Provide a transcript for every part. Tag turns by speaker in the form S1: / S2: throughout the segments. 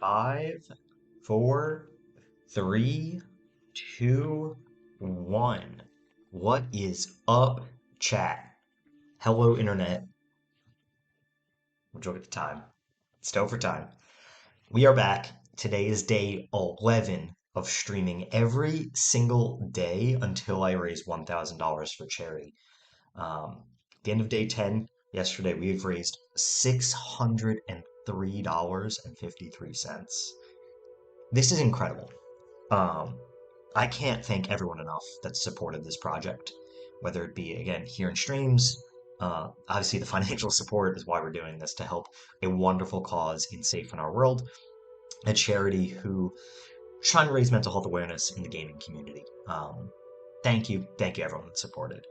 S1: Five, four, three, two, one. What is up, chat? Hello, internet. Enjoy the time. Still for time. We are back. Today is day 11 of streaming every single day until I raise $1,000 for charity. At the end of day 10, yesterday, we've raised $603.53. This is incredible. Um, I can't thank everyone enough that supported this project, whether it be, again, here in streams. Obviously, the financial support is why we're doing this to help a wonderful cause in Safe in Our World, a charity who trying to raise mental health awareness in the gaming community. Thank you, everyone that supported.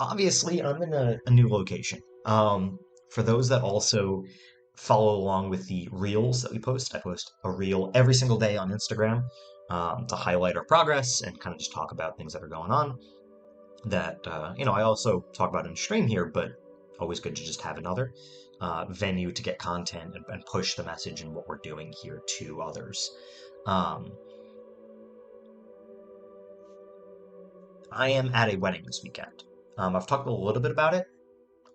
S1: Obviously, I'm in a new location. For those that also follow along with the reels that we post, I post a reel every single day on Instagram to highlight our progress and kind of just talk about things that are going on. That I also talk about in stream here, but always good to just have another venue to get content and push the message and what we're doing here to others. Um, I am at a wedding this weekend. I've talked a little bit about it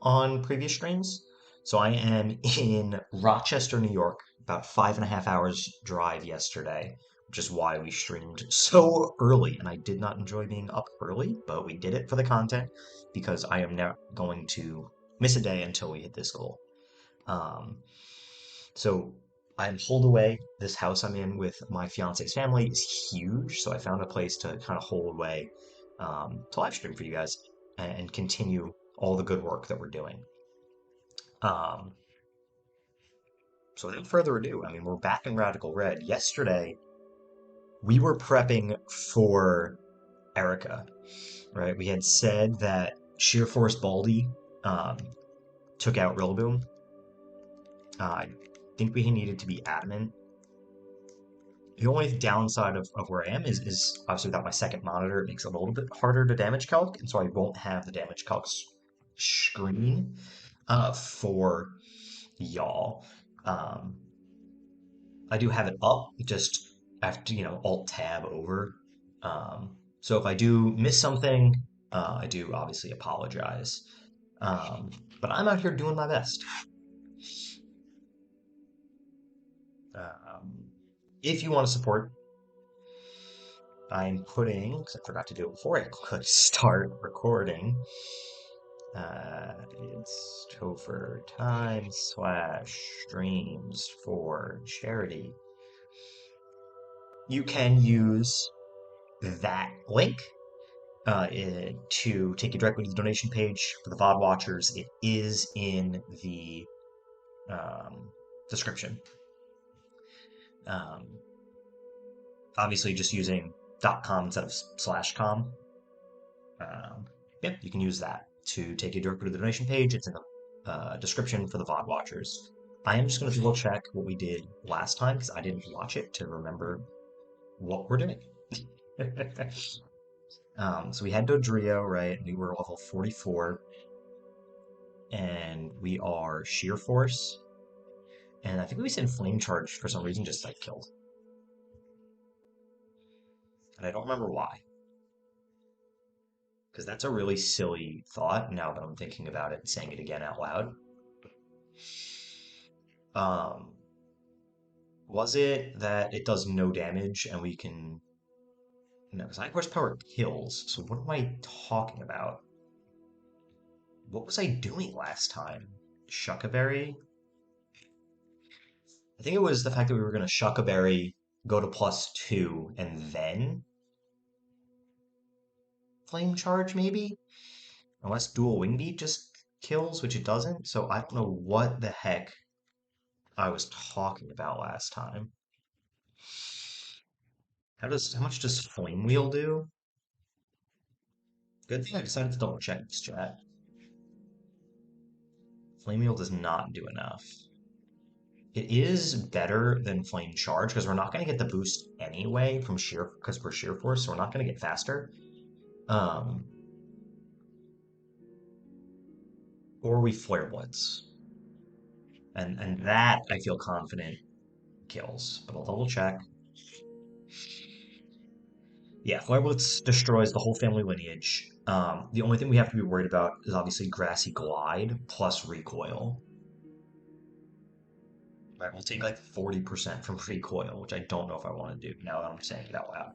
S1: on previous streams. So I am in Rochester, New York, about 5.5 hours drive yesterday, which is why we streamed so early. And I did not enjoy being up early, but we did it for the content because I am not going to miss a day until we hit this goal. Um, so I'm holed away. This house I'm in with my fiance's family is huge, so I found a place to kind of hold away to live stream for you guys and continue all the good work that we're doing. Um, so without further ado, I mean, we're back in Radical Red. Yesterday, we were prepping for Erica, right? We had said that Sheer Force Baldy um, took out Rillaboom. I think we needed to be adamant. The only downside of where I am is obviously without my second monitor, it makes it a little bit harder to damage calc, and so I won't have the damage calc screen for y'all. Um, I do have it up, just I have to, Alt Tab over. So if I do miss something, I do obviously apologize. Um, but I'm out here doing my best. Um, if you want to support, I'm putting, because I forgot to do it before I could start recording, it's Topher time/streams for charity. You can use that link to take you directly to the donation page for the VOD watchers. It is in the description. Um, Obviously, just using .com instead of /com. Yeah, you can use that to take you directly to the donation page. It's in the description for the VOD watchers. I am just going to double check what we did last time because I didn't watch it to remember what we're doing. So we had Dodrio, right? We were level 44. And we are Sheer Force. And I think we said Flame Charge for some reason just like killed. And I don't remember why. Because that's a really silly thought now that I'm thinking about it and saying it again out loud. Um, was it that it does no damage and we can... No, because High Horsepower kills, so what am I talking about? What was I doing last time? Shuckaberry? I think it was the fact that we were going to Shuckaberry, go to +2, and then Flame Charge, maybe? Unless Dual Wing Beat just kills, which it doesn't. So I don't know what the heck I was talking about last time. How much does Flame Wheel do? Good thing I decided to double check this chat. Flame Wheel does not do enough. It is better than Flame Charge because we're not going to get the boost anyway from because we're Sheer Force, so we're not going to get faster. Or we Flare Blitz. And that I feel confident kills, but I'll double check. Yeah, Flare Blitz destroys the whole family lineage. The only thing we have to be worried about is obviously Grassy Glide plus Recoil. Right, we'll take like 40% from Recoil, which I don't know if I want to do now that I'm saying it out loud.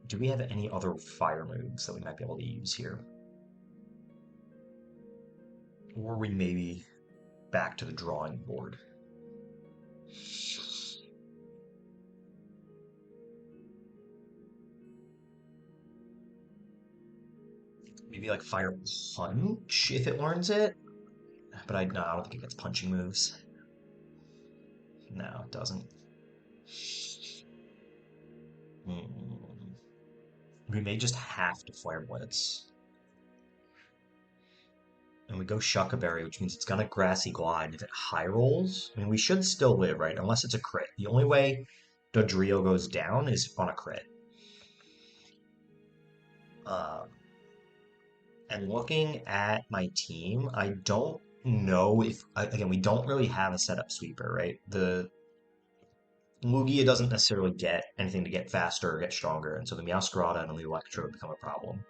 S1: Do we have any other fire moves that we might be able to use here? Or we maybe back to the drawing board. Maybe like Fire Punch if it learns it. But no, I don't think it gets punching moves. No, it doesn't. Hmm. We may just have to Flare Blitz. And we go Shuckaberry, which means it's gonna Grassy Glide. If it high rolls, I mean, we should still live, right? Unless it's a crit. The only way Dodrio goes down is on a crit. Um, and looking at my team, I don't know if, again, we don't really have a setup sweeper, right? The Lugia doesn't necessarily get anything to get faster or get stronger, and so the Meowscarada and the Electrode become a problem.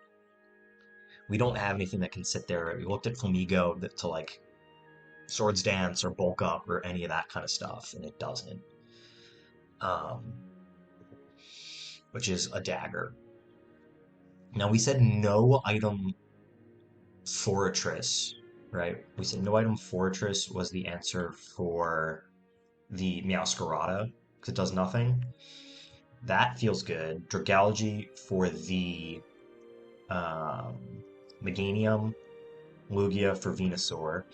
S1: We don't have anything that can sit there. We looked at Flamigo to like Swords Dance or Bulk Up or any of that kind of stuff, and it doesn't. Um, which is a dagger. Now we said no item Fortress, right? We said no item Fortress was the answer for the Meowscarada because it does nothing. That feels good. Dragalge for the um, Meganium, Lugia for Venusaur.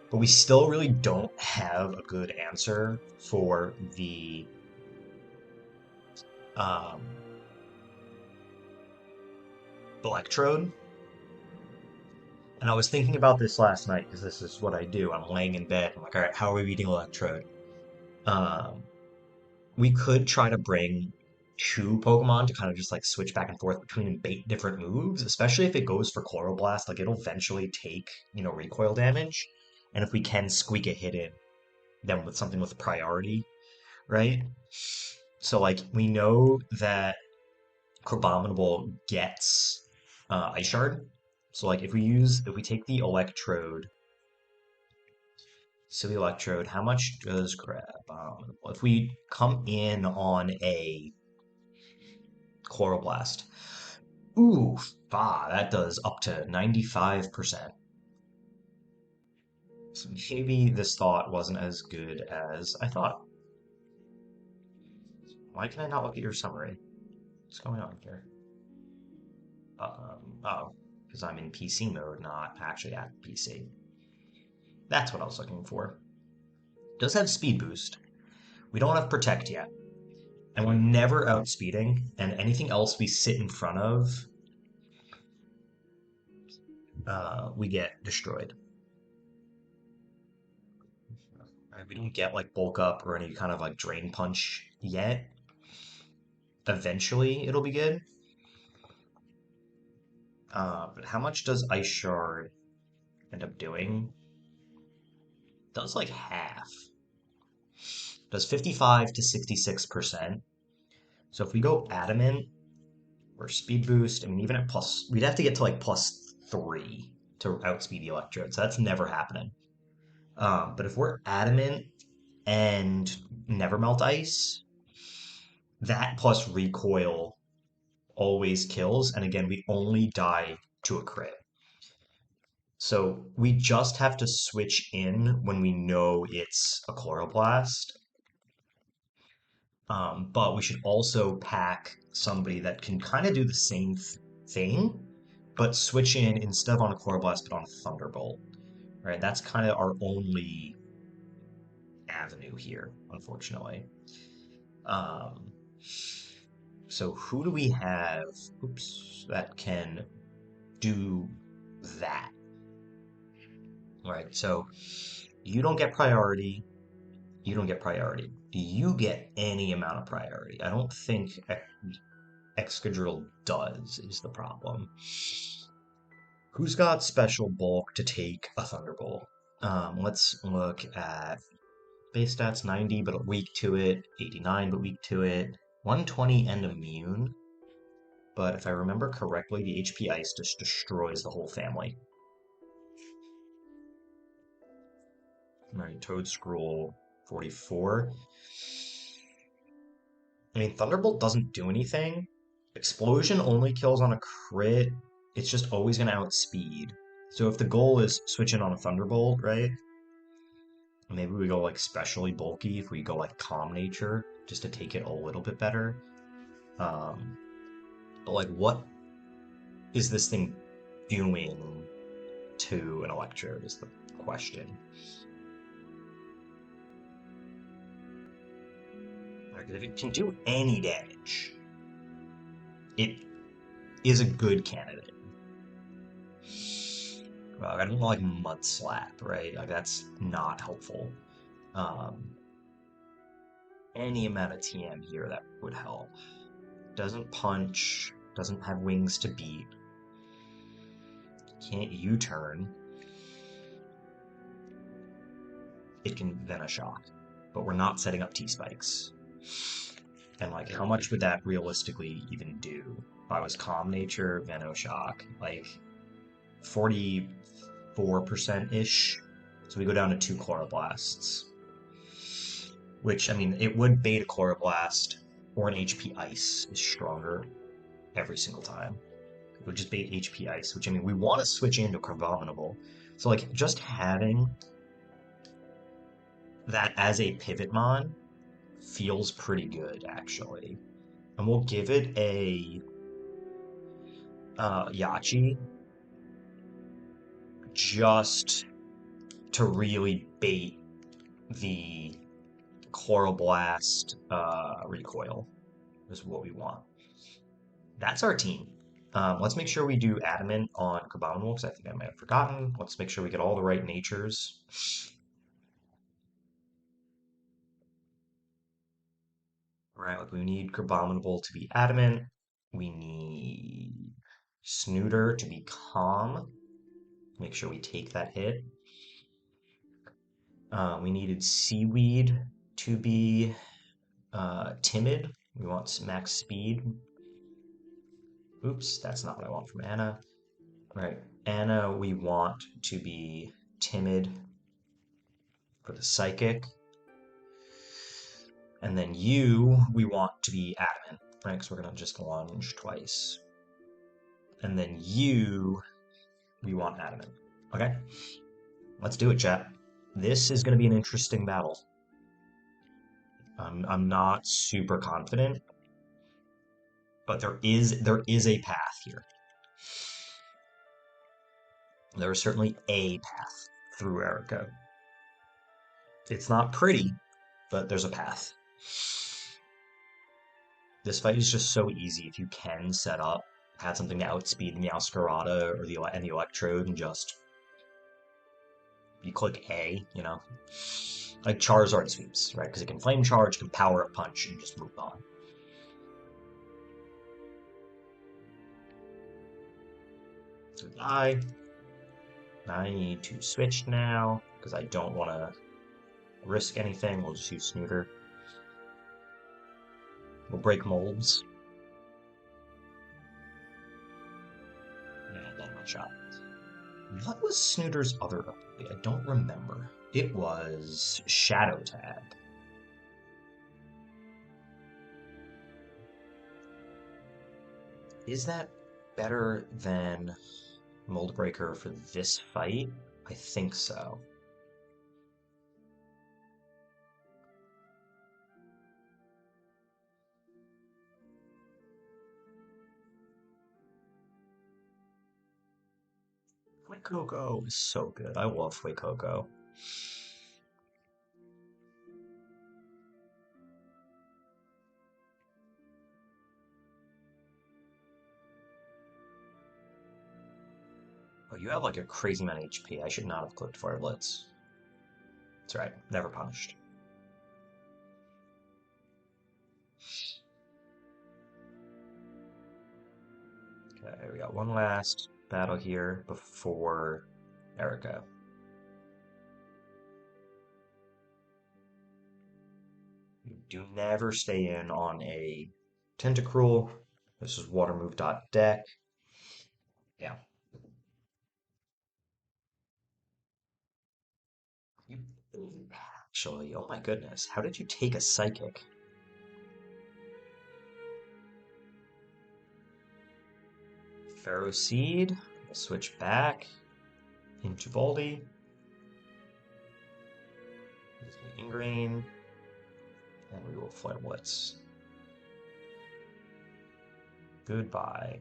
S1: But we still really don't have a good answer for the um, Electrode. And I was thinking about this last night because this is what I do. I'm laying in bed. I'm like, all right, how are we beating Electrode? Um, we could try to bring two Pokemon to kind of just like switch back and forth between and bait different moves, especially if it goes for Chloroblast. Like it'll eventually take, recoil damage. And if we can squeak a hit in, then with something with priority, right? So like we know that Crabominable gets Ice Shard. So like if we take the Electrode, Silly Electrode, how much does Crabominable? If we come in on a Chloroblast, ooh, that does up to 95%. So maybe this thought wasn't as good as I thought. Why can I not look at your summary? What's going on here? Oh, because I'm in PC mode, not actually at PC. That's what I was looking for. Does have speed boost. We don't have protect yet. And we're never outspeeding, and anything else we sit in front of, we get destroyed. We don't get like bulk up or any kind of like drain punch yet. Eventually, it'll be good. But how much does Ice Shard end up doing? Does like half. Does 55 to 66%. So if we go Adamant or Speed Boost, I mean, even at plus, we'd have to get to like +3 to outspeed the Electrode. So that's never happening. But if we're Adamant and Never Melt Ice, that plus Recoil always kills. And again, we only die to a crit. So we just have to switch in when we know it's a Chloroblast. But we should also pack somebody that can kind of do the same thing, but switch in instead of on a Chloroblast, but on a Thunderbolt. Right? That's kind of our only avenue here, unfortunately. Um, so who do we have? Oops, that can do that. All right, so you don't get priority. You don't get priority. Do you get any amount of priority? I don't think Excadrill does, is the problem. Who's got special bulk to take a Thunderbolt? Let's look at Base stats 90, but weak to it. 89, but weak to it. 120 and immune. But if I remember correctly, the HP Ice just destroys the whole family. Alright, Toad Scroll 44. I mean, Thunderbolt doesn't do anything. Explosion only kills on a crit. It's just always going to outspeed. So if the goal is switch in on a Thunderbolt, right? Maybe we go like specially bulky if we go like Calm Nature, just to take it a little bit better. But like, what is this thing doing to an Electrode is the question. Like, if it can do any damage, it is a good candidate. Well, I don't like Mud Slap, right? Like, that's not helpful. Any amount of TM here that would help. Doesn't punch, doesn't have wings to beat. Can't U-turn. It can Venoshock, but we're not setting up T-Spikes. And like, how much would that realistically even do? If I was Calm Nature, Venoshock, like 44%-ish. So we go down to 2 Chloroblasts. Which, I mean, it would bait a Chloroblast, or an HP Ice is stronger every single time. It would just bait HP Ice, which, I mean, we want to switch into Carbominable. So, like, just having that as a pivot mon feels pretty good, actually. And we'll give it a Yachi just to really bait the Chloroblast recoil is what we want. That's our team. Let's make sure we do Adamant on Carbominable, because I think I might have forgotten. Let's make sure we get all the right natures. Right, like we need Carbominable to be Adamant. We need Snooter to be Calm. Make sure we take that hit. We needed Seaweed to be Timid. We want max speed. Oops, that's not what I want from Anna. Right, Anna we want to be Timid for the Psychic. And then you, we want to be Adamant, right? Because we're going to just lunge twice. And then you, we want Adamant. Okay? Let's do it, chat. This is going to be an interesting battle. I'm not super confident, but there is a path here. There is certainly a path through Erica. It's not pretty, but there's a path. This fight is just so easy if you can set up, have something to outspeed the Meowscarada or the Electrode, and just you click A, you know, like Charizard sweeps, right? Because it can Flame Charge, can Power Up Punch, and just move on. So I need to switch now because I don't want to risk anything. We'll just use Snooter. We'll break molds. And then one shot. What was Snooter's other ability? I don't remember. It was Shadow Tag. Is that better than Mold Breaker for this fight? I think so. Fuecoco is so good. I love Fuecoco. Oh, you have like a crazy amount of HP. I should not have clicked Fire Blitz. That's right. Never punished. Okay, we got one last battle here before Erica. You do never stay in on a Tentacruel. This is water move dot deck. Yeah. You, actually, oh my goodness, how did you take a Psychic? Pharaoh Seed. We'll switch back into Voldy. Ingrain. And we will Flare Blitz. Goodbye.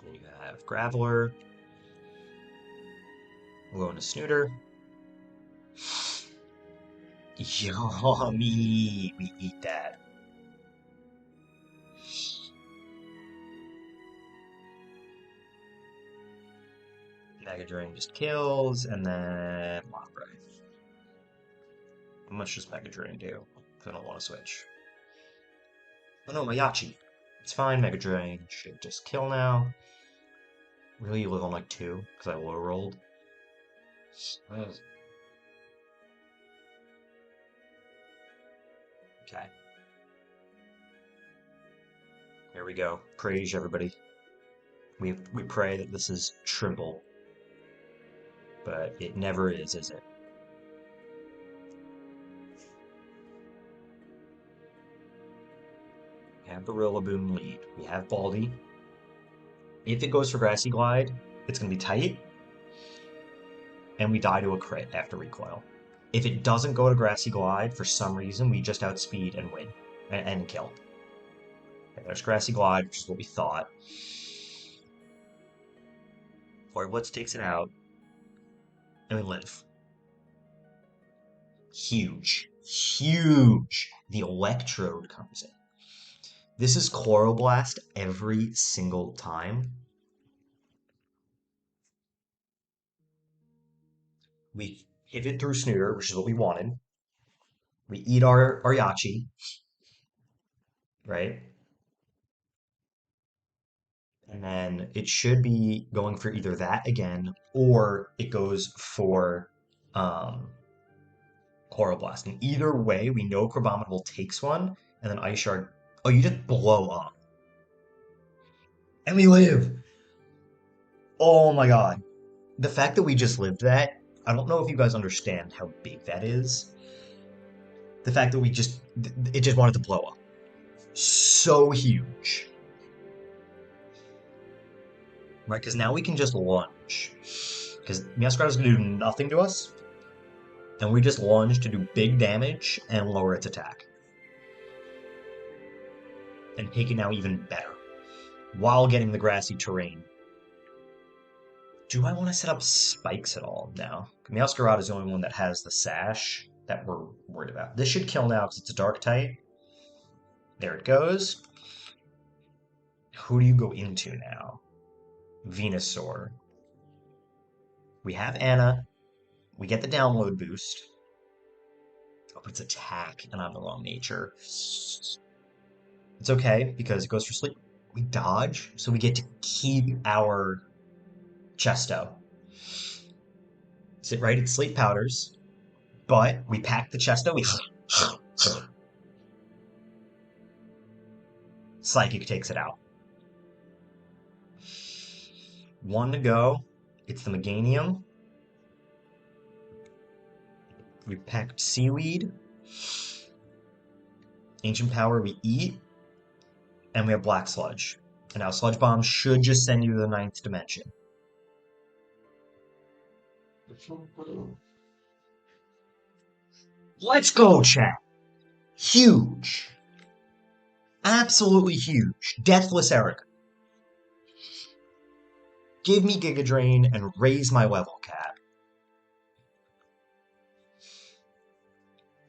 S1: Then you have Graveler. We'll go into Snooter. Yummy! We eat that. Mega Drain just kills, and then Lockbray. How much does Mega Drain do? If I don't want to switch. Oh no, Mayachi. It's fine, Mega Drain should just kill now. Really, you live on like 2, because I low rolled. Okay. Here we go. Praise everybody. We pray that this is triple. But it never is it? We have the Rillaboom lead. We have Baldy. If it goes for Grassy Glide, it's going to be tight. And we die to a crit after recoil. If it doesn't go to Grassy Glide, for some reason, we just outspeed and win. And kill. Okay, there's Grassy Glide, which is what we thought. Or Blitz takes it out. And we live. Huge. Huge. The Electrode comes in. This is Chloroblast every single time. We pivot through Snooter, which is what we wanted. We eat our Yachi, right? And then it should be going for either that again, or it goes for Chloroblast. And either way, we know Crabominable takes one, and then Ice Shard. Oh, you just blow up. And we live! Oh my god. The fact that we just lived that, I don't know if you guys understand how big that is. The fact that it just wanted to blow up. So huge. Right, because now we can just lunge. Because Meowscarada is going to do nothing to us. And we just lunge to do big damage and lower its attack. And take it now even better. While getting the grassy terrain. Do I want to set up spikes at all? No. Meowscarada is the only one that has the sash that we're worried about. This should kill now because it's a dark type. There it goes. Who do you go into now? Venusaur. We have Anna. We get the download boost. Oh, but it's attack, and I'm the wrong nature. It's okay, because it goes for sleep. We dodge, so we get to keep our Chesto. Is it right? It's sleep powders. But we pack the Chesto, we... Psychic takes it out. 1 to go. It's the Meganium. We packed Seaweed. Ancient Power we eat. And we have Black Sludge. And now Sludge Bomb should just send you to the 9th dimension. Let's go, chat! Huge! Absolutely huge. Deathless Eric. Give me Giga Drain and raise my level cap.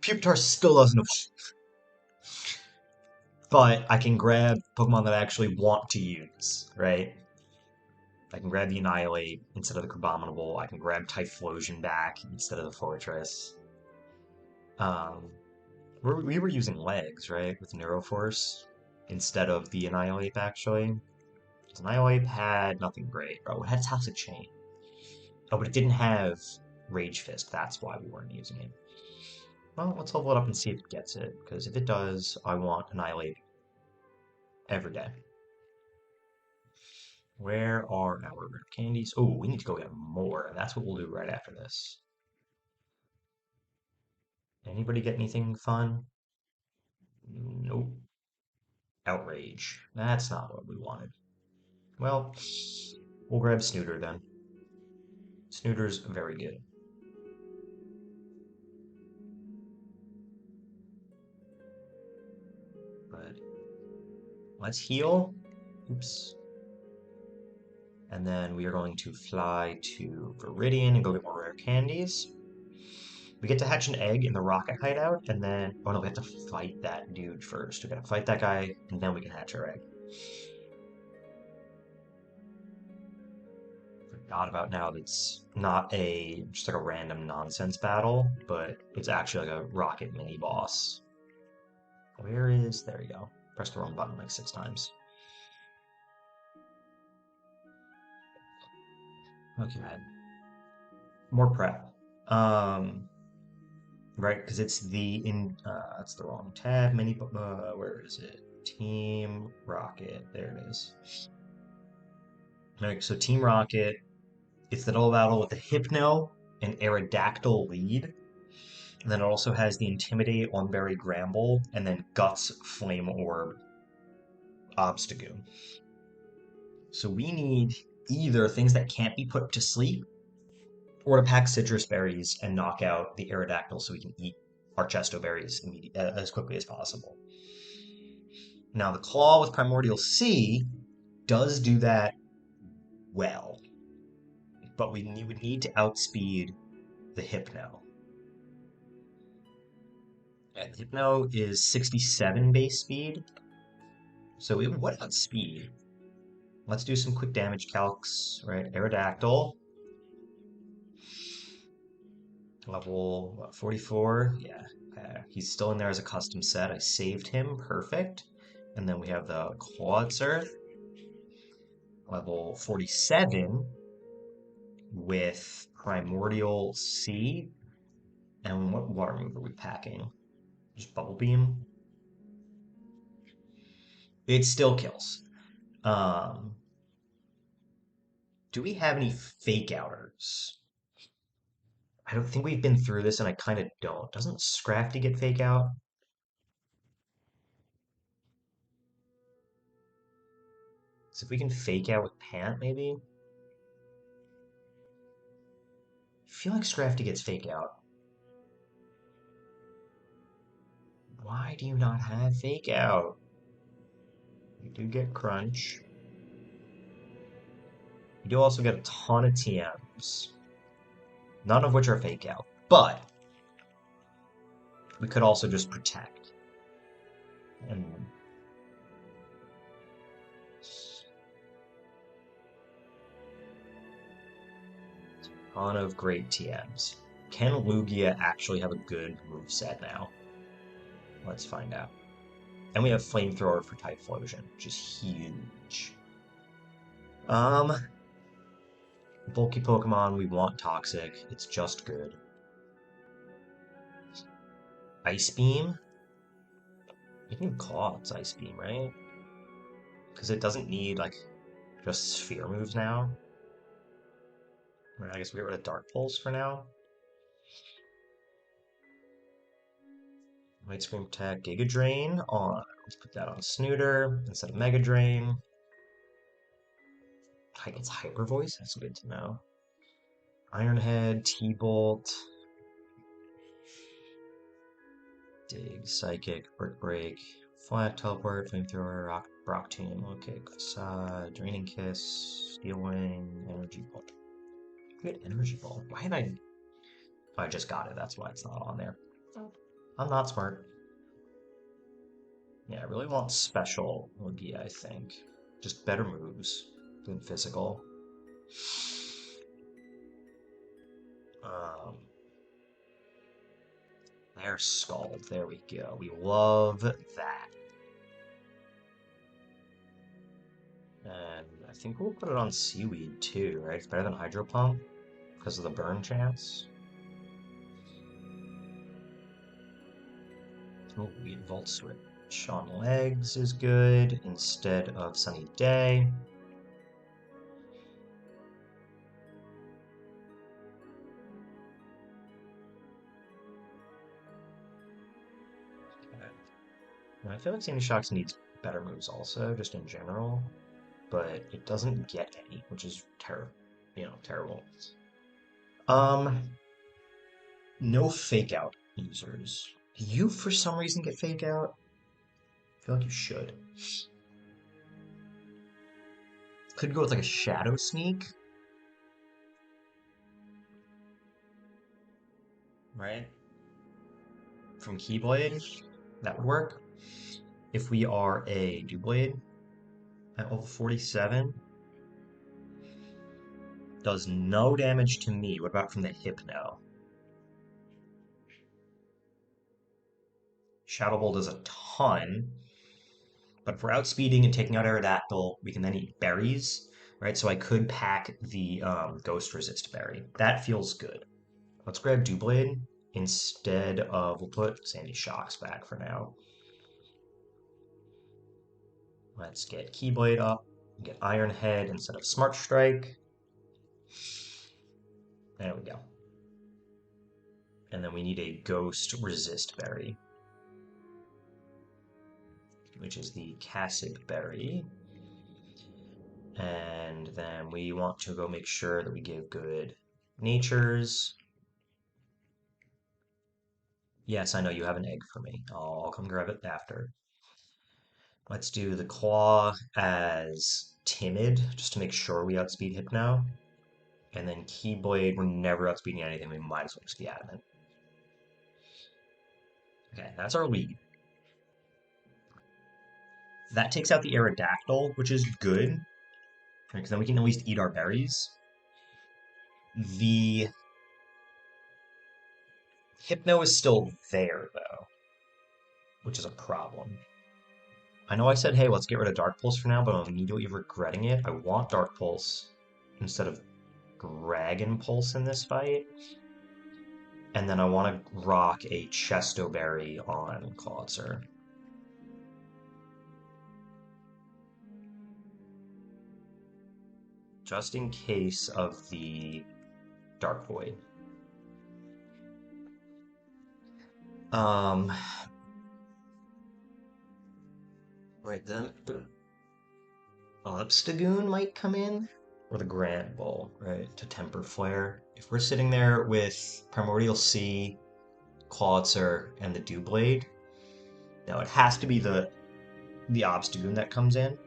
S1: Pupitar still doesn't have... But I can grab Pokemon that I actually want to use, right? I can grab the Annihilate instead of the Crabominable. I can grab Typhlosion back instead of the Fortress. We were using Legs, right? With Neuroforce instead of the Annihilate, actually. Annihilate had nothing great. Oh, it had Toxic Chain. Oh, but it didn't have Rage Fist. That's why we weren't using it. Well, let's level it up and see if it gets it, because if it does, I want Annihilate every day. Where are our rare candies? Oh, we need to go get more, and that's what we'll do right after this. Anybody get anything fun? Nope. Outrage. That's not what we wanted. Well, we'll grab Snooter then. Snooter's very good. But let's heal. Oops. And then we are going to fly to Viridian and go get more rare candies. We get to hatch an egg in the rocket hideout, and then... Oh no, we have to fight that dude first. We gotta fight that guy, and then we can hatch our egg. Forgot about now that it's not just like a random nonsense battle, but it's actually like a rocket mini boss. Where is... There you go. Press the wrong button like 6 times. Okay. More prep. Right, because it's that's the wrong tab. Where is it? Team Rocket. There it is. Right, so Team Rocket, it's the double battle with the Hypno and Aerodactyl lead. And then it also has the Intimidate on Berry Gramble, and then Guts, Flame Orb, Obstagoon. So we need either things that can't be put to sleep, or to pack citrus berries and knock out the Aerodactyl so we can eat our Chesto berries as quickly as possible. Now, the Claw with Primordial Sea does do that well, but we would need to outspeed the Hypno. And Hypno is 67 base speed, so it would outspeed. Let's do some quick damage calcs, right? Aerodactyl. Level, what, 44? Yeah, he's still in there as a custom set. I saved him, perfect. And then we have the Clawitzer, level 47, with Primordial Sea. And what water move are we packing? Just Bubble Beam? It still kills. Um, do we have any fake outers? I don't think we've been through this, and I kind of don't. Doesn't Scrafty get fake out? So if we can fake out with Pant, maybe? I feel like Scrafty gets fake out. Why do you not have fake out? You do get Crunch. You do also get a ton of TMs. None of which are fake out. But we could also just protect. And a ton of great TMs. Can Lugia actually have a good moveset now? Let's find out. And we have Flamethrower for Typhlosion, which is huge. Bulky Pokemon, we want Toxic. It's just good. Ice Beam? You can call it Ice Beam, right? Because it doesn't need, like, just Sphere moves now. I guess we get rid of Dark Pulse for now. Light Screen Protect, Giga Drain on. Let's put that on Snooter instead of Mega Drain. It's Hyper Voice? That's good to know. Iron Head, T-Bolt. Dig, Psychic, Brick Break, Flat Teleport, Flamethrower, Brock Tomb, okay, Facade, Draining Kiss, Steel Wing, Energy Ball. Good Energy Ball. Why had I... I just got it, that's why it's not on there. I'm not smart. Yeah, I really want Special Lugia, I think. Just better moves than Physical. There's Scald. There we go. We love that. And I think we'll put it on Seaweed too, right? It's better than Hydro Pump because of the burn chance. Oh, we Volt Switch on legs is good instead of Sunny Day. I feel like Sandy Shocks needs better moves also, just in general, but it doesn't get any, which is terrible. Um, no fake out users. Do you, for some reason, get fake out? I feel like you should. Could go with like a shadow sneak, right? From Keyblade, that would work. If we are a Dewblade at level 47, does no damage to me. What about from the Hypno? Shadow Ball does a ton, but if we're outspeeding and taking out Aerodactyl, we can then eat berries, right? So I could pack the Ghost Resist berry. That feels good. Let's grab Dewblade instead of, we'll put Sandy Shocks back for now. Let's get Keyblade up, get Iron Head instead of Smart Strike. There we go. And then we need a Ghost Resist berry, which is the Cassib berry. And then we want to go make sure that we give good natures. Yes, I know you have an egg for me. I'll come grab it after. Let's do the Claw as Timid, just to make sure we outspeed Hypno. And then Keyblade, we're never outspeeding anything, we might as well just be Adamant. Okay, that's our lead. That takes out the Aerodactyl, which is good, because then we can at least eat our berries. The Hypno is still there, though, which is a problem. I know I said, hey, let's get rid of Dark Pulse for now, but I'm immediately regretting it. I want Dark Pulse instead of Dragon Pulse in this fight. And then I want to rock a Chesto Berry on Clawitzer. Just in case of the Dark Void. Right then. Obstagoon might come in, or the Grand Bull, right, to temper Flare. If we're sitting there with Primordial Sea, Clawitzer, and the Dewblade, now it has to be the Obstagoon that comes in.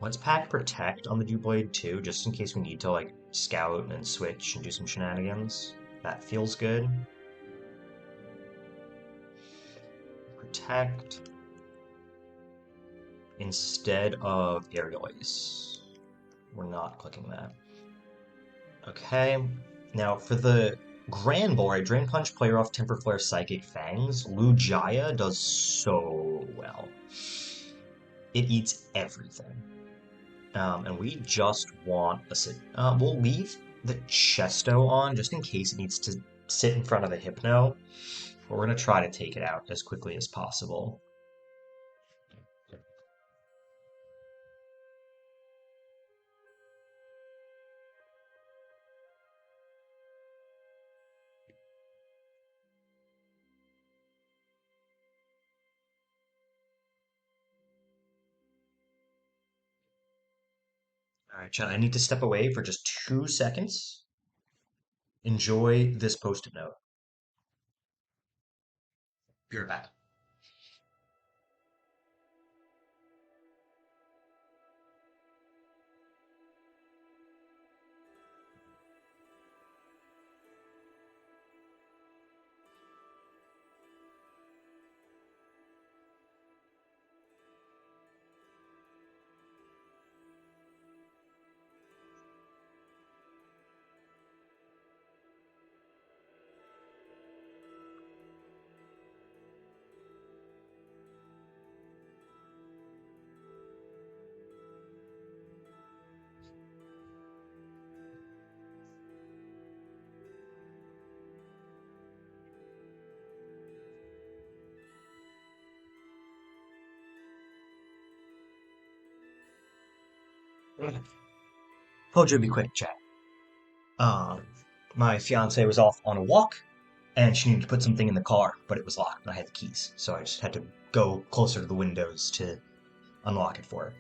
S1: Let's pack Protect on the Dewblade too, just in case we need to like scout and switch and do some shenanigans. That feels good. Protect instead of Aerial Ace. We're not clicking that. Okay, now for the Grand Bull, right, Drain Punch, Player Off, Temper Flare, Psychic Fangs, Lujaya does so well. It eats everything. And we just want a sit. We'll leave the Chesto on just in case it needs to sit in front of the Hypno. But we're going to try to take it out as quickly as possible. All right, Chad, I need to step away for just 2 seconds. Enjoy this post-it note. Be right back. Told you it'd be quick, chat. My fiance was off on a walk, and she needed to put something in the car, but it was locked, and I had the keys, so I just had to go closer to the windows to unlock it for her.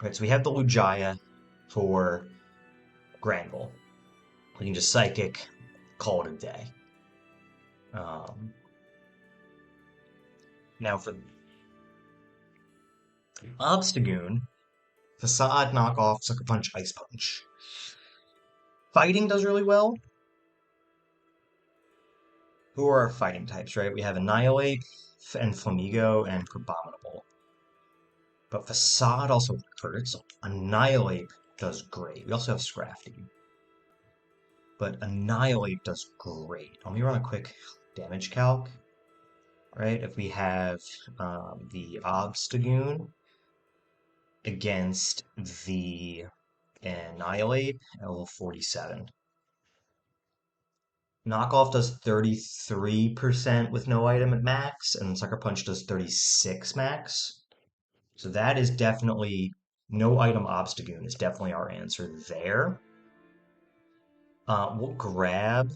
S1: Right, so we have the Lujaya for Granville. We can just Psychic, call it a day. Now for Obstagoon, Facade, Knockoff, Sucker Punch, Ice Punch. Fighting does really well. Who are our fighting types, right? We have Annihilate and Flamigo and Abominable. But Facade also hurts. Annihilate does great. We also have Scrafty. But Annihilate does great. Let me run a quick damage calc. Right? If we have the Obstagoon against the Annihilate at level 47. Knockoff does 33% with no item at max, and Sucker Punch does 36 max. So that is definitely, no item Obstagoon is definitely our answer there. We'll grab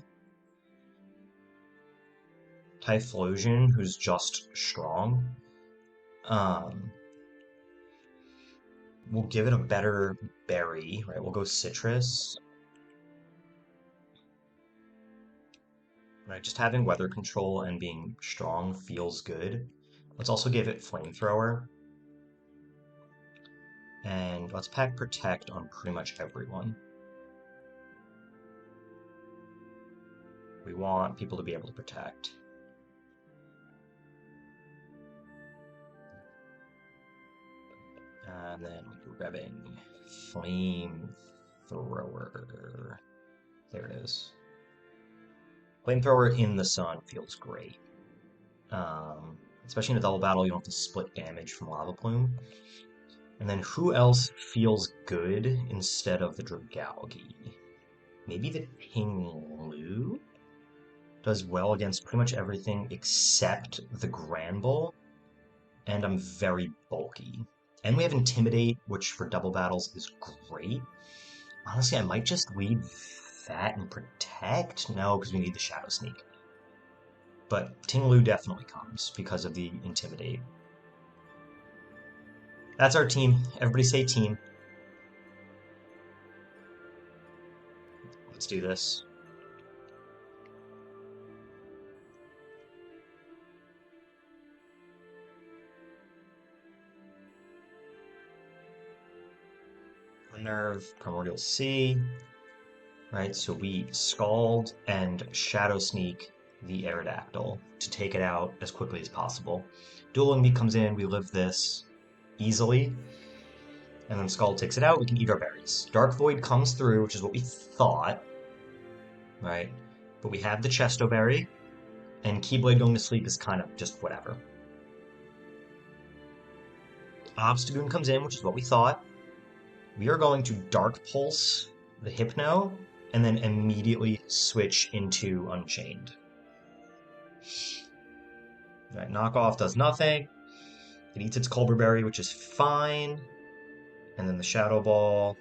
S1: Typhlosion, who's just strong. We'll give it a better berry, right? We'll go Citrus. Right, just having weather control and being strong feels good. Let's also give it Flamethrower. And let's pack Protect on pretty much everyone. We want people to be able to protect. And then we're grabbing Flamethrower. There it is. Flamethrower in the sun feels great. Especially in a double battle, you don't have to split damage from Lava Plume. And then who else feels good instead of the Dragalge? Maybe the Tinglu does well against pretty much everything except the Granbull. And I'm very bulky. And we have Intimidate, which for double battles is great. Honestly, I might just leave that and Protect. No, because we need the Shadow Sneak. But Tinglu definitely comes because of the Intimidate. That's our team. Everybody say team. Let's do this. Nerve, Primordial Sea. Right, so we Scald and Shadow Sneak the Aerodactyl to take it out as quickly as possible. Dueling Meat comes in, we live this easily. And then Scald takes it out, we can eat our berries. Dark Void comes through, which is what we thought. Right? But we have the Chesto Berry, and Keyblade going to sleep is kind of just whatever. Obstagoon comes in, which is what we thought. We are going to Dark Pulse the Hypno, and then immediately switch into Unchained. Right, Knockoff does nothing. It eats its Culber Berry, which is fine. And then the Shadow Ball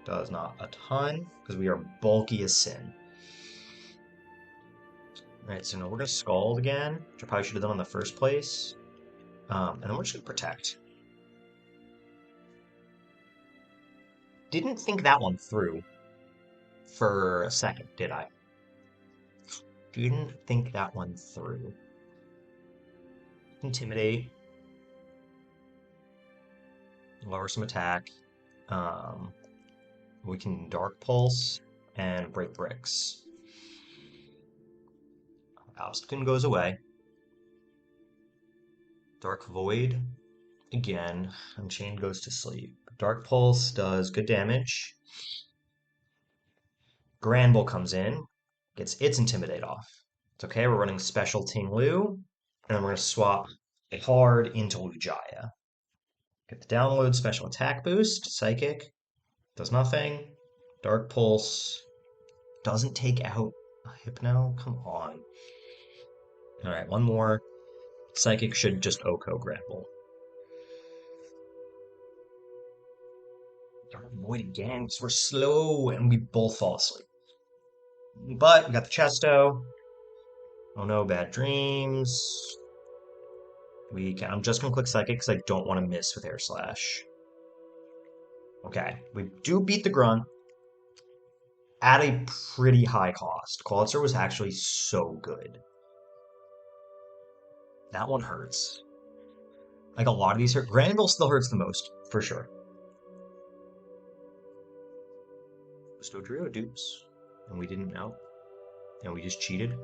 S1: does not a ton, because we are bulky as sin. Alright, so now we're going to Scald again, which I probably should have done in the first place. And then we're just going to Protect. Didn't think that one through for a second, did I? Didn't think that one through. Intimidate. Lower some attack. We can Dark Pulse and Break Bricks. Obstacle goes away. Dark Void. Again, Unchained goes to sleep. Dark Pulse does good damage. Granbull comes in, gets its Intimidate off. It's okay, we're running Special Tinglu, and then we're going to swap a card into Lujaya. Get the download, Special Attack Boost, Psychic, does nothing. Dark Pulse, doesn't take out a Hypno, come on. Alright, one more. Psychic should just OHKO Granbull. Don't avoid again because we're slow and we both fall asleep. But we got the Chesto. Oh no, bad dreams. I'm just gonna click Psychic because I don't want to miss with Air Slash. Okay, we do beat the Grunt at a pretty high cost. Qualitzer was actually so good. That one hurts. Like a lot of these hurt. Granville still hurts the most, for sure. Drio dupes. And we didn't know. And we just cheated.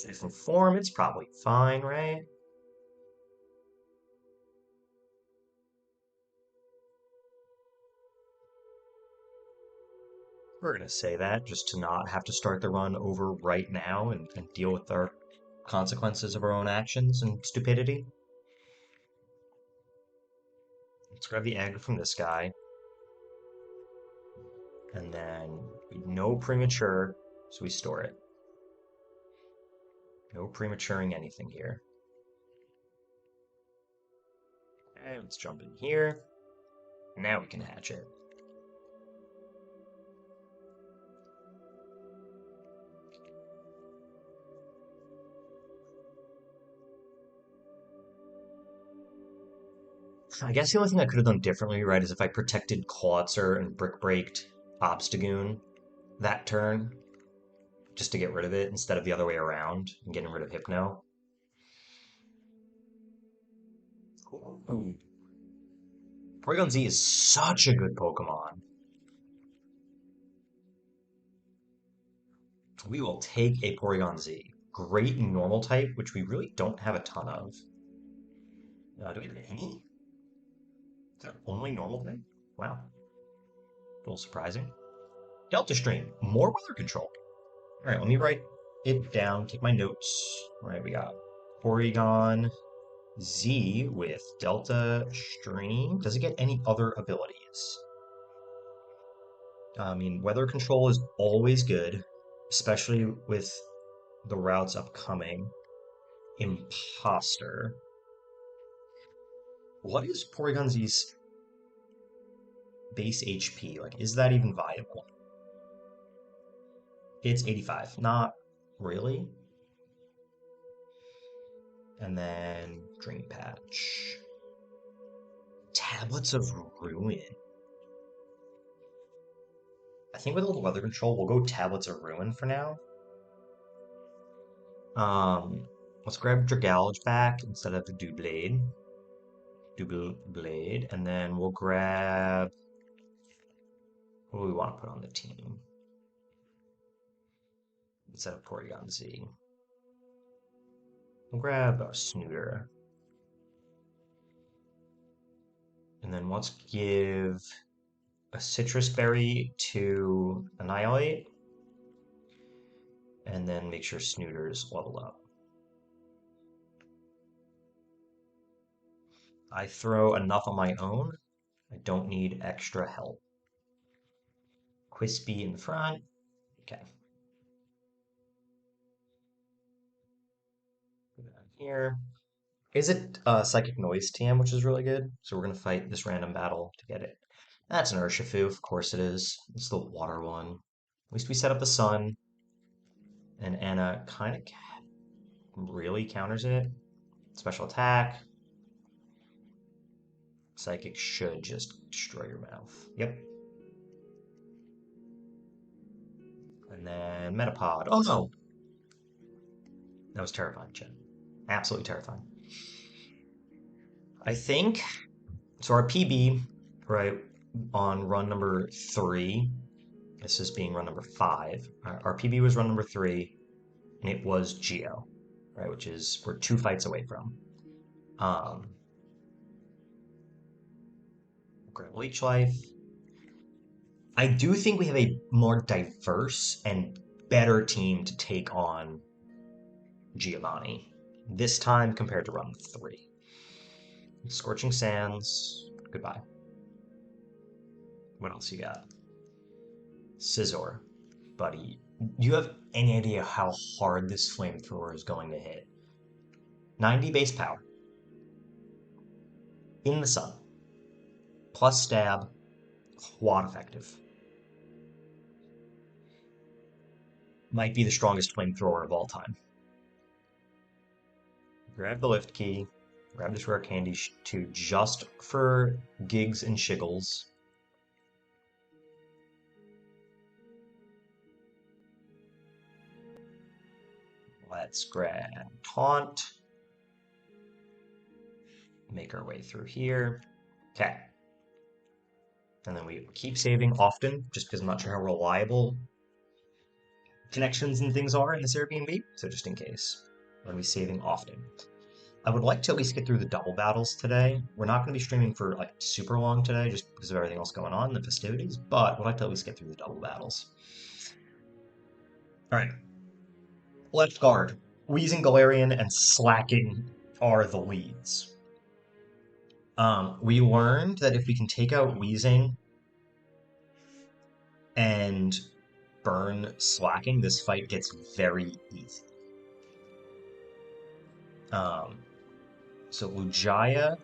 S1: Different form, it's probably fine, right? We're gonna say that just to not have to start the run over right now and deal with our consequences of our own actions and stupidity. Let's grab the egg from this guy. And then no premature, so we store it. No prematuring anything here. Okay, let's jump in here. Now we can hatch it. I guess the only thing I could have done differently, right, is if I protected Clawitzer and Brick Breaked Obstagoon that turn, just to get rid of it instead of the other way around and getting rid of Hypno. Ooh. Porygon Z is such a good Pokemon. We will take a Porygon Z. Great normal type, which we really don't have a ton of. Do we have any? Is that only normal thing? Wow. A little surprising. Delta Stream. More weather control. All right, let me write it down, take my notes. All right, we got Porygon Z with Delta Stream. Does it get any other abilities? I mean, weather control is always good, especially with the routes upcoming. Imposter. What is Porygon Z's base HP? Like, is that even viable? It's 85. Not really. And then Dream Patch. Tablets of Ruin. I think with a little weather control, we'll go Tablets of Ruin for now. Let's grab Dragalge back instead of the Doublade. Doublade, and then we'll grab... What do we want to put on the team? Instead of Porygon Z. We'll grab a Snooter. And then let's give a Citrus Berry to Annihilate. And then make sure Snooter's leveled up. I throw enough on my own. I don't need extra help. Quispy in the front. Okay. Put that here. Is it Psychic Noise TM, which is really good? So we're going to fight this random battle to get it. That's an Urshifu, of course it is. It's the water one. At least we set up the sun. And Anna kind of really counters it. Special attack. Psychic should just destroy your mouth. Yep. And then Metapod. Oh no! That was terrifying, Chen. Absolutely terrifying. I think, so our PB, right, on run number 3, this is being run number 5. Our PB was run number 3, and it was Geo, right, which is, we're 2 fights away from. Grab Leech Life. I do think we have a more diverse and better team to take on Giovanni this time compared to run 3. Scorching Sands. Goodbye. What else you got? Scizor. Buddy. Do you have any idea how hard this flamethrower is going to hit? 90 base power in the sun, plus stab, quad effective. Might be the strongest flamethrower of all time. Grab the lift key, grab this rare candy too, just for gigs and shiggles. Let's grab taunt. Make our way through here. Okay. And then we keep saving often, just because I'm not sure how reliable connections and things are in this Airbnb. So just in case, I'm going to be saving often. I would like to at least get through the double battles today. We're not going to be streaming for like super long today, just because of everything else going on, the festivities, but we'd like to at least get through the double battles. All right. Left guard. Wheezing, Galarian, and Slacking are the leads. We learned that if we can take out Wheezing and burn Slacking, this fight gets very easy. So Lujaya,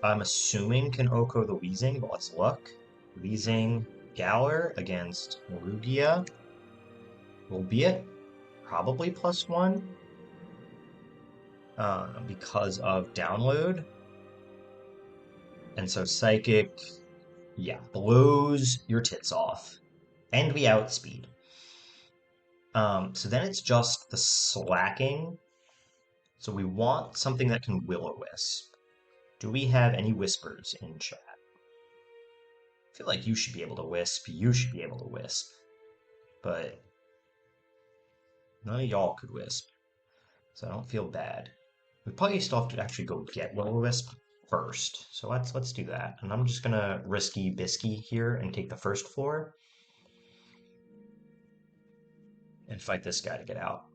S1: I'm assuming can Oko the Wheezing, but let's look. Wheezing Galar against Lugia will be at probably +1 because of download. And so Psychic, yeah, blows your tits off. And we outspeed. So then it's just the Slacking. So we want something that can Will-O-Wisp. Do we have any whispers in chat? I feel like you should be able to wisp, you should be able to wisp. But none of y'all could wisp. So I don't feel bad. We probably still have to actually go get Will-O-Wisp first. So let's do that. And I'm just gonna risky bisky here and take the first floor. And fight this guy to get out.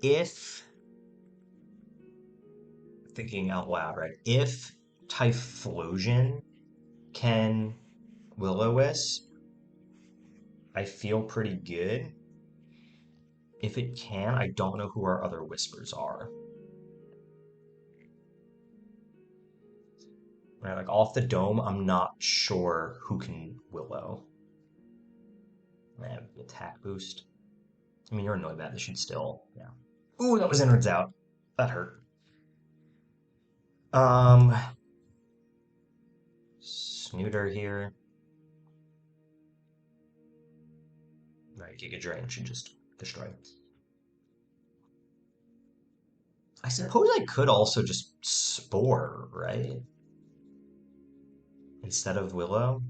S1: If thinking out loud, right? If Typhlosion can Will-O-Wisp, I feel pretty good. If it can, I don't know who our other whispers are. Right, like off the dome, I'm not sure who can Willow. I have the attack boost. I mean, you're annoyed that this should still, yeah. Ooh, that was innards out. That hurt. Snooter here. Right, Giga Drain should just destroy. I suppose I could also just Spore, right? Instead of Willow.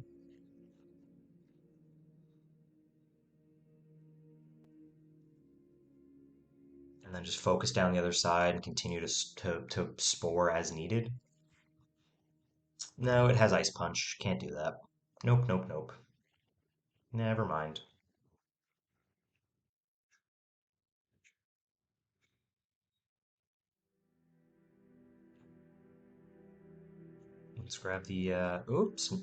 S1: And then just focus down the other side and continue to Spore as needed. No, it has Ice Punch. Can't do that. Nope, nope, nope. Never mind. Let's grab the, oops. I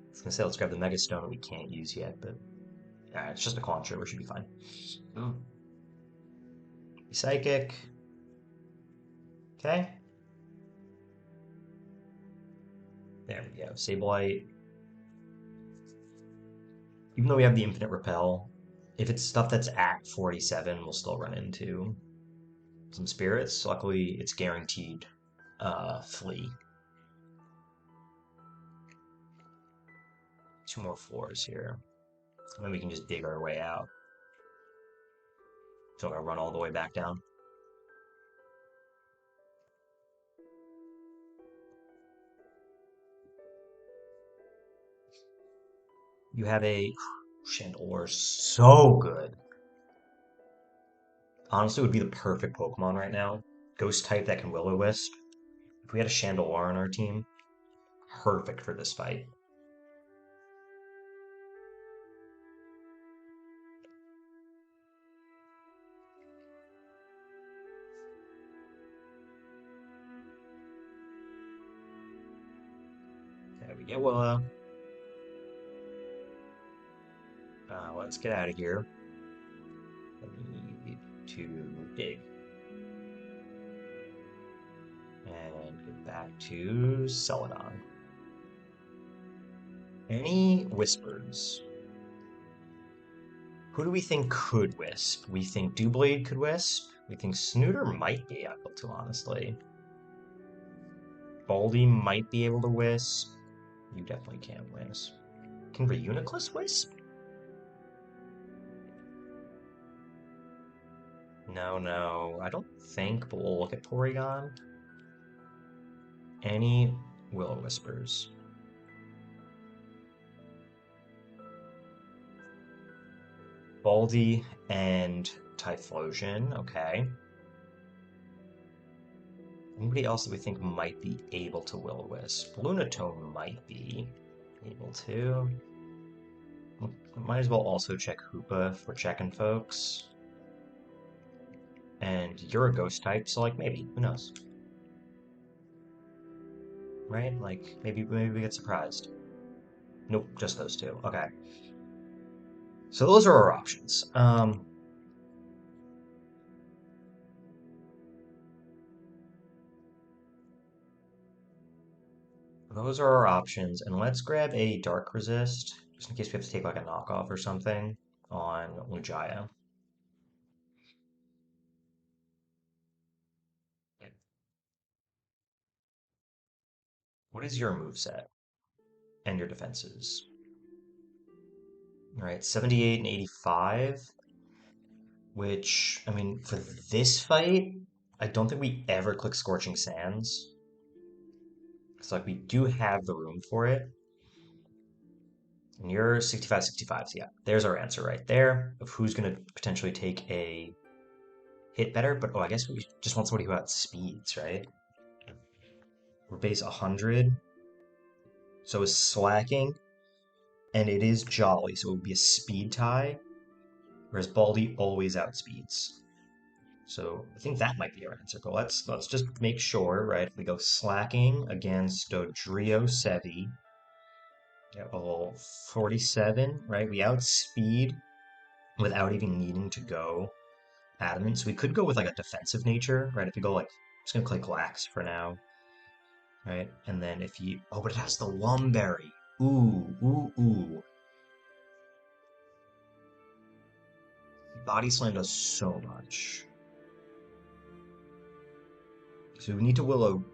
S1: was gonna say, let's grab the Mega Stone that we can't use yet, but yeah, it's just a Contra, we should be fine. Psychic. Okay. There we go. Sableye. Even though we have the Infinite Repel, if it's stuff that's at 47, we'll still run into some spirits. Luckily, it's guaranteed Flee. 2 more floors here. And then we can just dig our way out. So I'm gonna run all the way back down. You have a Chandelure, so good. Honestly, would be the perfect Pokemon right now. Ghost type that can Will-O-Wisp. If we had a Chandelure on our team, perfect for this fight. Yeah, well, let's get out of here. I need to dig and get back to Celadon. Any whispers? Who do we think could wisp? We think Doublade could wisp. We think Snooter might be able to, honestly. Baldy might be able to wisp. You definitely can't wisp. Can Reuniclus wisp? No, no, I don't think, but we'll look at Porygon. Any Will-O-Whispers? Baldy and Typhlosion, okay. Anybody else that we think might be able to Will-O-Wisp? Lunatone might be able to. Might as well also check Hoopa if we're checking folks. And you're a ghost type, so like maybe, who knows? Right? Like maybe we get surprised. Nope, just those two. Okay. So those are our options. Those are our options, and let's grab a Dark Resist, just in case we have to take like a knockoff or something on Lujaya. What is your moveset and your defenses? All right, 78 and 85, which, I mean, for this fight, I don't think we ever click Scorching Sands. It's like we do have the room for it. And you're 65, 65. So yeah, there's our answer right there of who's going to potentially take a hit better. But oh, I guess we just want somebody who outspeeds, right? We're base 100. So is slacking. And it is Jolly, so it would be a speed tie. Whereas Baldy always outspeeds. So I think that might be our answer. But let's just make sure, right? If we go slacking against Dodrio Sevi, yeah, level 47, right? We outspeed without even needing to go adamant. So we could go with like a defensive nature, right? If you go like, I'm just gonna click lax for now, right? And then if you, oh, but it has the Lumberry. Ooh, ooh, ooh. Body Slam does so much. So we need to Willow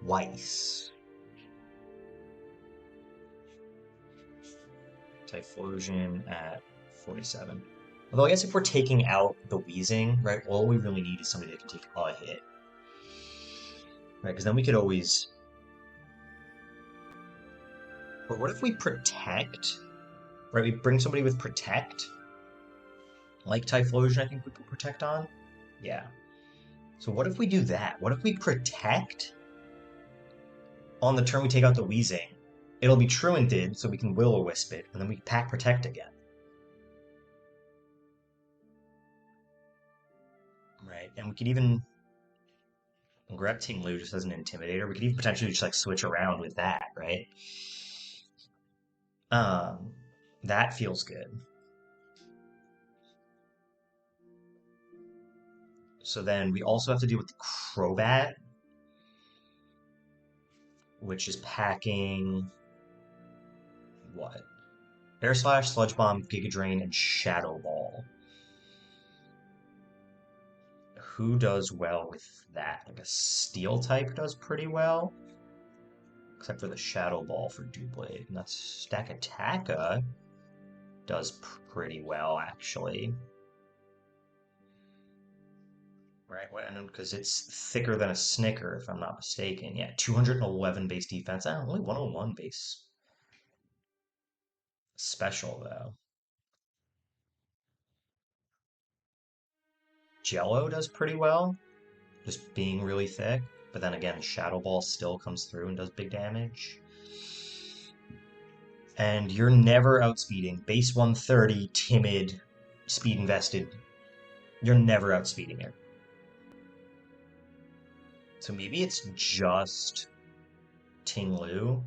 S1: Weiss. Typhlosion at 47. Although I guess if we're taking out the Wheezing, right, all we really need is somebody that can take a hit. Right, because then we could always... But what if we protect? Right, we bring somebody with protect? Like Typhlosion, I think we put protect on? Yeah. So what if we do that? What if we protect on the turn we take out the Wheezing? It'll be Truanted, so we can Will-O-Wisp it, and then we pack protect again. Right, and we could even grab Ting Lu just as an intimidator. We could even potentially just like switch around with that, right? Um, that feels good. So then we also have to deal with the Crobat, which is packing what? Air Slash, Sludge Bomb, Giga Drain, and Shadow Ball. Who does well with that? Like a Steel type does pretty well, except for the Shadow Ball for Doublade. And that's Stakataka does pretty well actually. Right, because it's thicker than a Snicker, if I'm not mistaken. Yeah, 211 base defense. Only 101 base special, though. Jello does pretty well, just being really thick. But then again, Shadow Ball still comes through and does big damage. And you're never outspeeding. Base 130, timid, speed invested. You're never outspeeding it. So maybe it's just Ting Lu.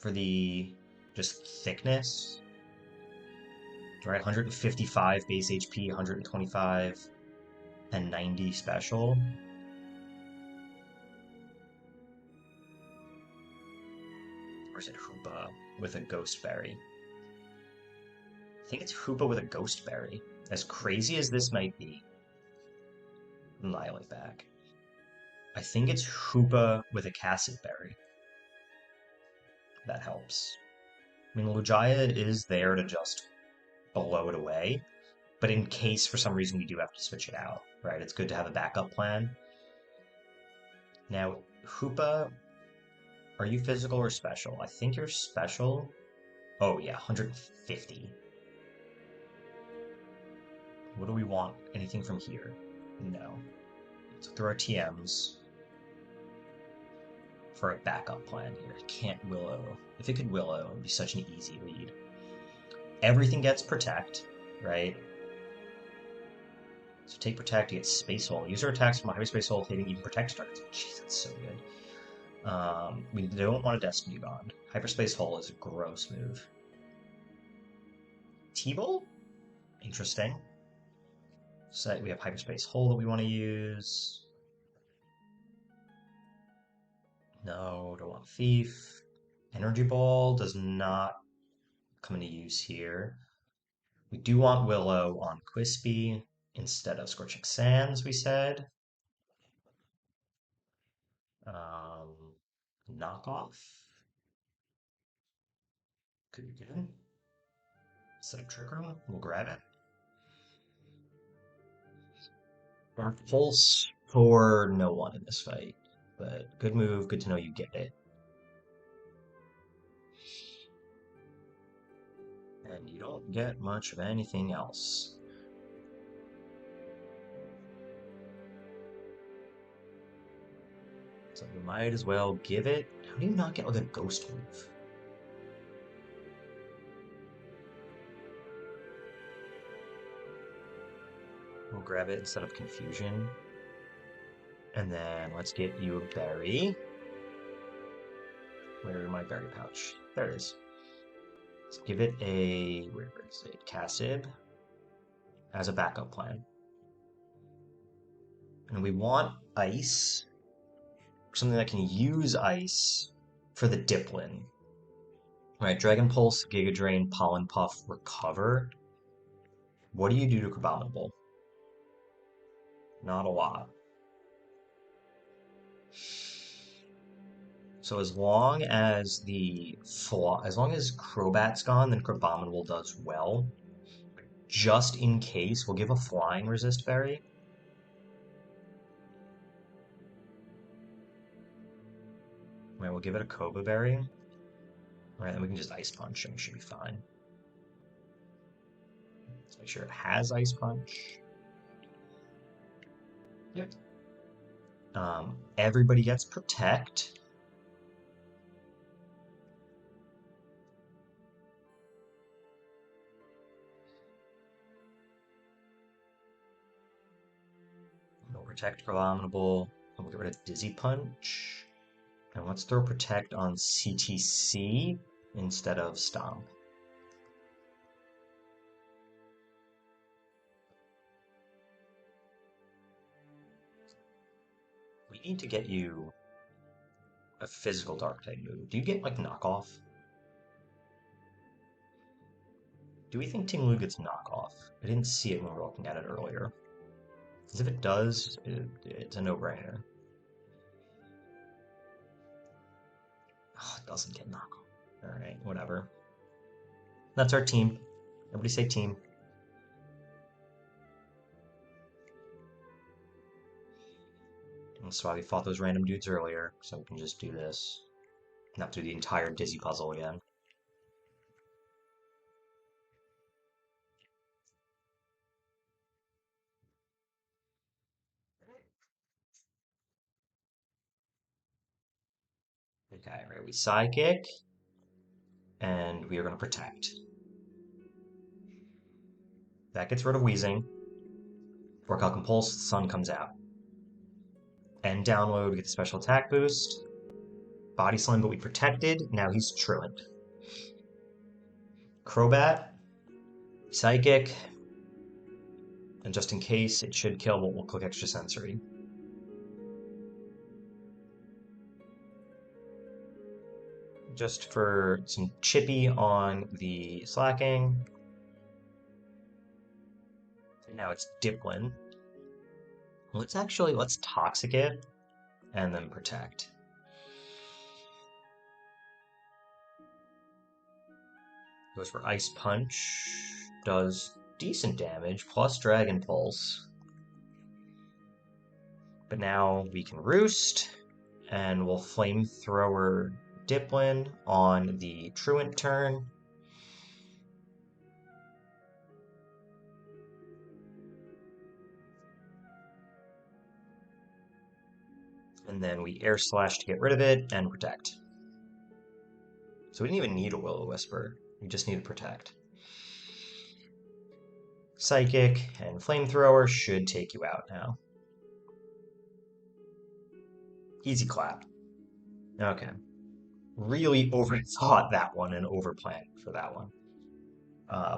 S1: for the just thickness. Right, 155 base HP, 125 and 90 special. Or is it Hoopa with a Ghost Berry? I think it's Hoopa with a Ghost Berry. As crazy as this might be. Annihilate back. I think it's Hoopa with a Cassid Berry. That helps. I mean, Lugia is there to just blow it away, but in case for some reason we do have to switch it out, right? It's good to have a backup plan. Now, Hoopa, are you physical or special? I think you're special. Oh yeah, 150. What do we want? Anything from here? No. So throw our TMs for a backup plan here. It can't Willow. If it could Willow, it would be such an easy lead. Everything gets Protect, right? So take Protect to get Space Hole. Use our attacks from a Hyperspace Hole, hitting even Protect starts. Jeez, that's so good. We don't want a Destiny Bond. Hyperspace Hole is a gross move. T-Bolt? Interesting. So we have Hyperspace Hole that we want to use. No, don't want Thief. Energy Ball does not come into use here. We do want Willow on Quispy instead of Scorching Sands, we said. Knockoff. Could be good. Instead of Trick Room, we'll grab it. Our Pulse for no one in this fight, but good move, good to know you get it. And you don't get much of anything else. So we might as well give it. How do you not get with a ghost move? We'll grab it instead of Confusion. And then let's get you a berry. Where my berry pouch? There it is. Let's give it a, where is it? Cassid as a backup plan. And we want ice, something that can use ice for the Diplin. Right, Dragon Pulse, Giga Drain, Pollen Puff, Recover. What do you do to Crabominable? Not a lot. So as long as as long as Crobat's gone, then Crabominable does well. Just in case, we'll give a Flying Resist Berry. Right, we'll give it a Koba Berry. Alright, then we can just Ice Punch and we should be fine. Let's make sure it has Ice Punch. Yep. Everybody gets Protect. We'll Protect Abominable. We'll get rid of Dizzy Punch. And let's throw Protect on CTC instead of Stomp. We need to get you a physical Dark type move. Do you get like Knockoff? Do we think Ting Lu gets Knockoff? I didn't see it when we were looking at it earlier. Because if it does, it's a no-brainer. Oh, it doesn't get Knockoff. Alright, whatever. That's our team. Everybody say team. That's why we fought those random dudes earlier, so we can just do this. Not do the entire Dizzy puzzle again. Okay, right, we Psychic, and we are going to Protect. That gets rid of Wheezing. Workout Compulse, the Sun comes out. And Download, we get the special attack boost. Body Slam, but we protected. Now he's Truant. Crobat, Psychic, and just in case it should kill, we'll click Extra Sensory. Just for some chippy on the slacking. And now it's Dipplin. Let's Toxic it and then Protect. Goes for Ice Punch. Does decent damage, plus Dragon Pulse. But now we can Roost, and we'll Flamethrower Dipplin on the Truant turn. And then we Air Slash to get rid of it and Protect. So we didn't even need a Will-O-Wisper. We just need to Protect. Psychic and Flamethrower should take you out now. Easy clap. Okay. Really overthought that one and overplanned for that one.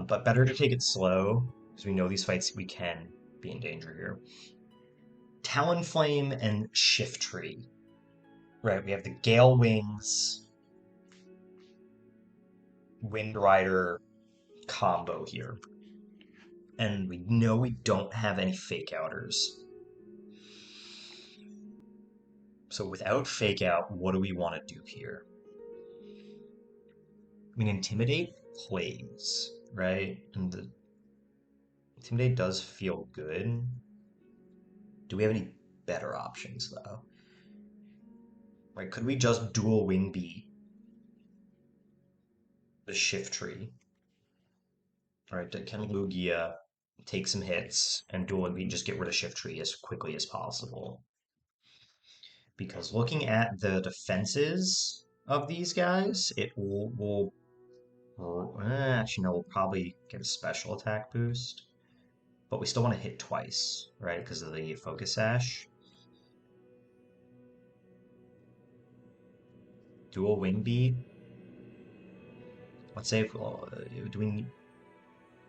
S1: But better to take it slow, because we know these fights we can be in danger here. Talonflame and Shiftry. Right, we have the Gale Wings, Wind Rider combo here. And we know we don't have any Fake Outers. So without Fake Out, what do we want to do here? I mean, Intimidate plays, right? And the Intimidate does feel good. Do we have any better options, though? Right, could we just dual Wing Beat the Shiftry? Right, can Lugia take some hits and dual Wing Beat, just get rid of Shiftry as quickly as possible? Because looking at the defenses of these guys, it will actually, no, we'll probably get a special attack boost. But we still want to hit twice, right? Because of the Focus Sash. Dual Wing Beat. Let's say, do we need...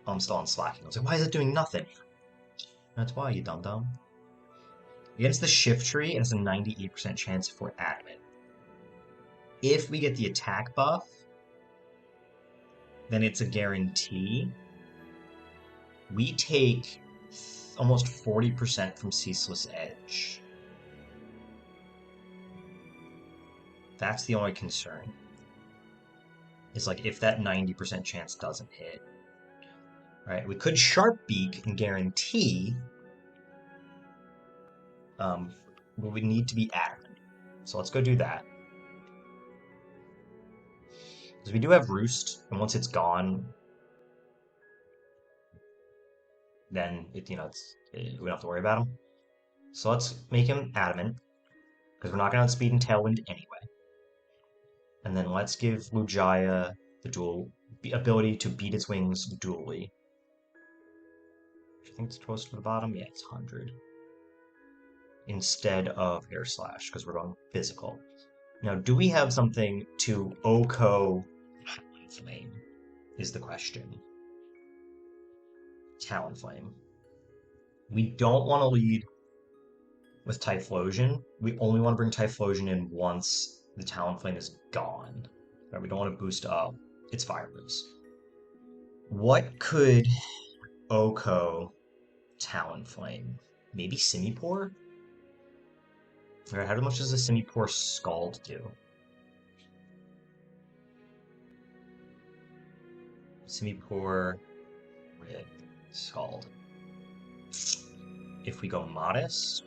S1: Oh, I'm still on slacking. I was like, why is it doing nothing? That's why, you dum-dum. Against the Shiftry, it has a 98% chance if we're adamant. If we get the attack buff, then it's a guarantee. We take almost 40% from Ceaseless Edge. That's the only concern. Is like if that 90% chance doesn't hit. Right? We could Sharp Beak and guarantee, but we need to be adamant. So let's go do that. Because we do have Roost, and once it's gone, then we don't have to worry about him. So let's make him adamant, because we're not going to outspeed and Tailwind anyway. And then let's give Lugia the dual ability to beat its wings dually. I think it's close to the bottom. Yeah, it's 100. Instead of Air Slash, because we're going physical. Now, do we have something to OHKO Talonflame, is the question. Talonflame. We don't want to lead with Typhlosion. We only want to bring Typhlosion in once the Talonflame is gone. Right, we don't want to boost up its Fire moves. What could OHKO Talonflame? Maybe Simipour? Alright, how much does a Simipour Scald do? Simipour Red Scald. If we go Modest,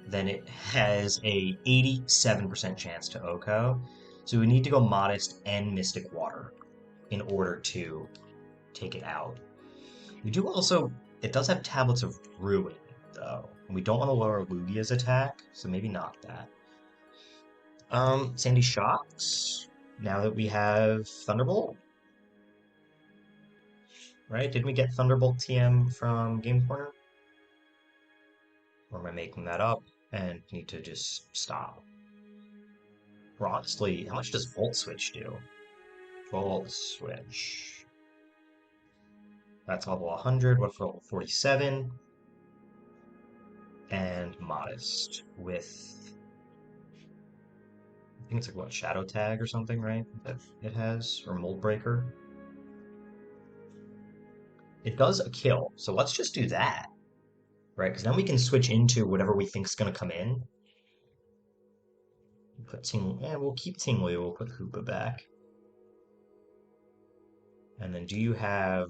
S1: then it has a 87% chance to OHKO. So we need to go Modest and Mystic Water in order to take it out. We do also, it does have Tablets of Ruin, though. And we don't want to lower Lugia's attack, so maybe not that. Sandy Shocks, now that we have Thunderbolt. Right? Didn't we get Thunderbolt TM from Game Corner? Or am I making that up and need to just stop? Or honestly, how much does Volt Switch do? Volt Switch. That's level 100. What for level 47? And Modest with, I think it's like what, Shadow Tag or something, right? That it has, or Mold Breaker. It does a kill, so let's just do that, right? Because then we can switch into whatever we think is going to come in. Put Ting, we'll keep Tinglu, we'll put Hoopa back. And then do you have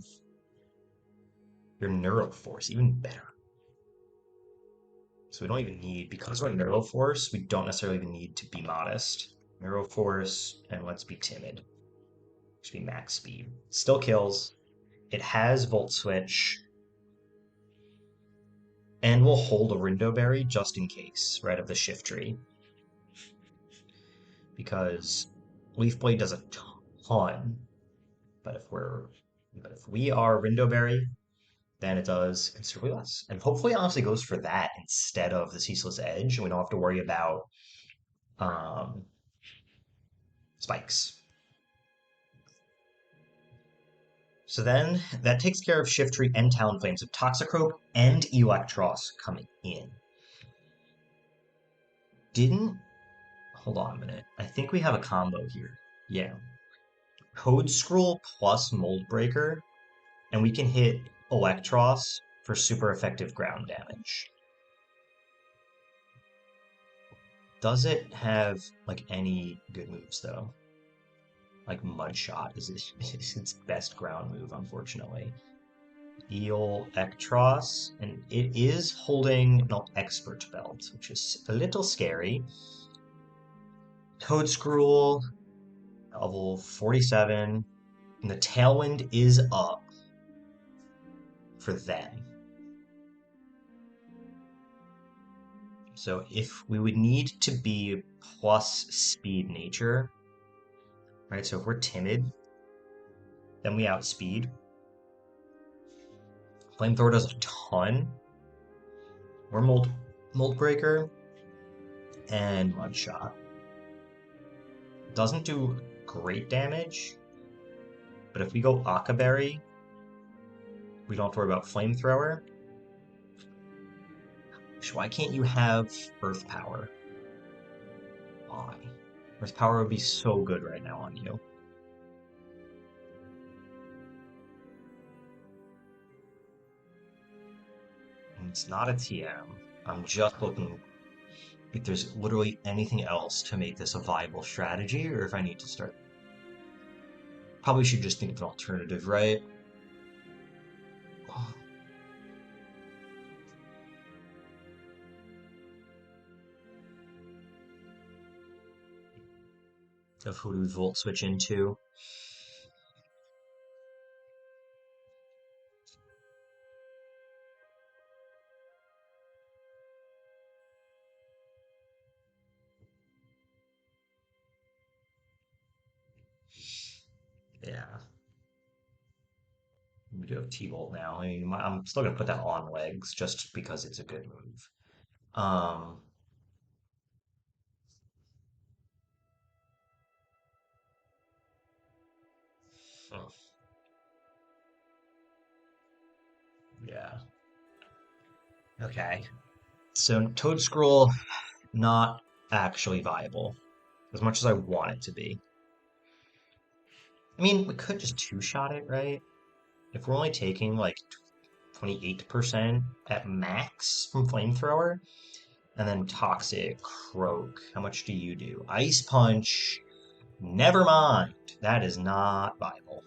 S1: your Neuroforce? Even better. So we don't even need, because we're Neuroforce, we don't necessarily even need to be Modest. Neuroforce, and let's be Timid. Should be max speed. Still kills. It has Volt Switch. And we'll hold a Rindo Berry just in case, right, of the Shift Tree. Because Leaf Blade does a ton. But if we are Rindo Berry, then it does considerably less. And hopefully it honestly goes for that instead of the Ceaseless Edge, and we don't have to worry about um, spikes. So then that takes care of Shift Tree and Talonflame. So Toxicroak and Electros coming in. Hold on a minute. I think we have a combo here. Yeah. Code Scroll plus Mold Breaker, and we can hit Electros for super effective ground damage. Does it have like any good moves though? Like Mud Shot is its best ground move, unfortunately. Electros, and it is holding an Expert Belt, which is a little scary. Toad Scroll, level 47, and the Tailwind is up for them. So if we would need to be plus Speed Nature, right? So if we're Timid, then we outspeed. Flamethrower does a ton. We're Mold Breaker and Mud Shot. Doesn't do great damage, but if we go Akaberry, we don't have to worry about Flamethrower. Why can't you have Earth Power? Why? Earth Power would be so good right now on you. And it's not a TM. I'm just looking if there's literally anything else to make this a viable strategy, or if I need to start. Probably should just think of an alternative, right? Of who do we Volt Switch into? Yeah. We do have T-Bolt now. I mean, I'm still gonna put that on legs just because it's a good move. Um, oh, yeah. Okay. So Toad Scroll, not actually viable as much as I want it to be. I mean, we could just two-shot it, right? If we're only taking like 28% at max from Flamethrower, and then Toxic, Croak, how much do you do? Ice Punch, never mind. That is not viable.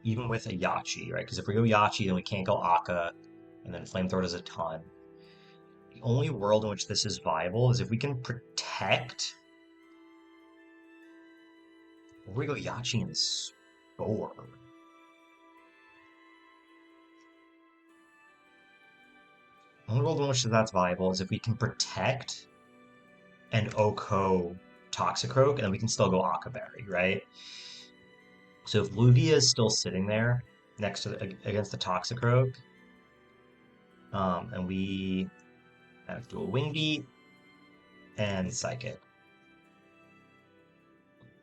S1: Even with a Yachi, right? Because if we go Yachi, then we can't go Akka, and then Flamethrower does a ton. The only world in which this is viable is if we can protect. Or we go Yachi and Spore. The only world in which that's viable is if we can protect and Oko Toxicroak, and then we can still go Akaberry, right? So if Lugia is still sitting there next to against the Toxicroak, and we have to do a Wing Beat, and Psychic.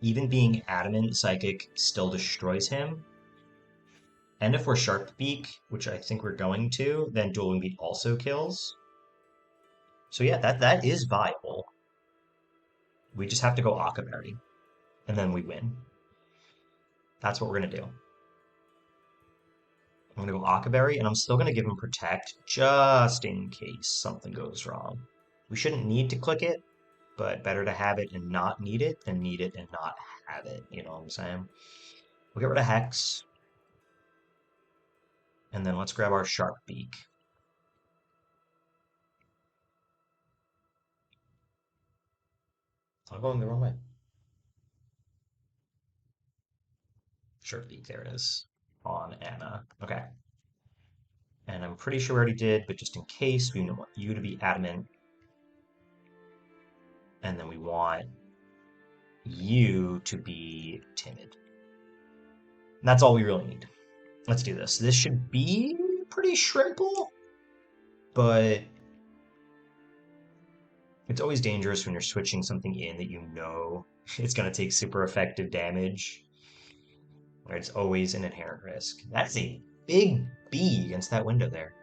S1: Even being adamant, Psychic still destroys him. And if we're Sharp Beak, which I think we're going to, then Dual Wing Beat also kills. So yeah, that is viable. We just have to go Akaberry, and then we win. That's what we're gonna do. I'm gonna go Akaberry, and I'm still gonna give him Protect, just in case something goes wrong. We shouldn't need to click it, but better to have it and not need it than need it and not have it, you know what I'm saying? We'll get rid of Hex, and then let's grab our Sharp Beak. I'm going the wrong way. Sharp Beak, there it is, on Anna. Okay. And I'm pretty sure we already did, but just in case, we want you to be adamant. And then we want you to be timid. And that's all we really need. Let's do this. This should be pretty shrimpable, but it's always dangerous when you're switching something in that you know it's going to take super effective damage, where it's always an inherent risk. That's a big B against that window there.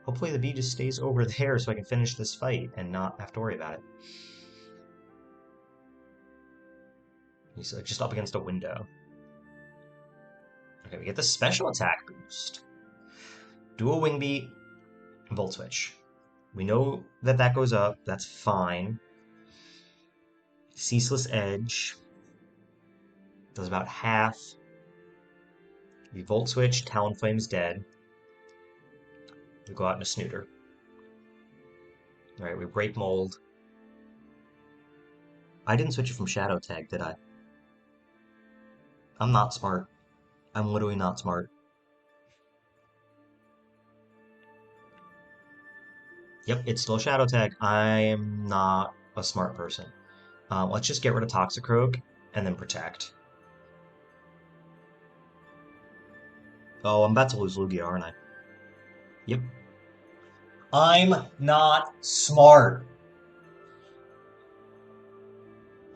S1: Hopefully the B just stays over there so I can finish this fight and not have to worry about it. He's just up against a window. Okay, we get the special attack boost. Dual Wing Beat, Volt Switch. We know that that goes up. That's fine. Ceaseless Edge does about half. We Volt Switch, Talonflame's dead. We go out into Snooter. Alright, we break Mold. I didn't switch it from Shadow Tag, did I? I'm not smart. I'm literally not smart. Yep, it's still Shadow Tag. I am not a smart person. Let's just get rid of Toxicroak and then Protect. Oh, I'm about to lose Lugia, aren't I? Yep. I'm not smart.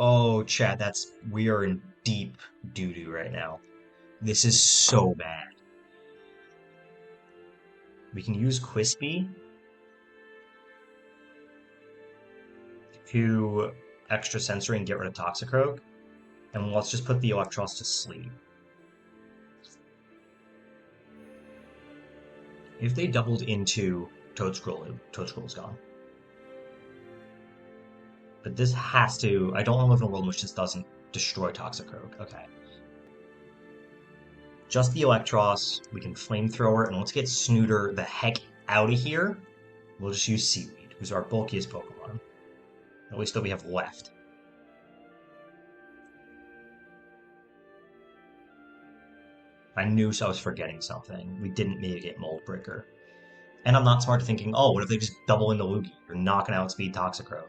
S1: Oh, chat, we are in deep doo-doo right now. This is so bad. We can use Quispy to extra sensory and get rid of Toxicroak. And let's just put the Electros to sleep. If they doubled into Toadscroll's gone. But this has to... I don't want to live in a world in which this doesn't destroy Toxicroak. Okay. Just the Electros. We can Flamethrower, and let's get Snooter the heck out of here. We'll just use Seaweed, who's our bulkiest Pokemon. At least that we have left. I knew I was forgetting something. We didn't mitigate Mold Breaker. And I'm not smart thinking, oh, what if they just double into Lugia? You're not going to outspeed Toxicroak.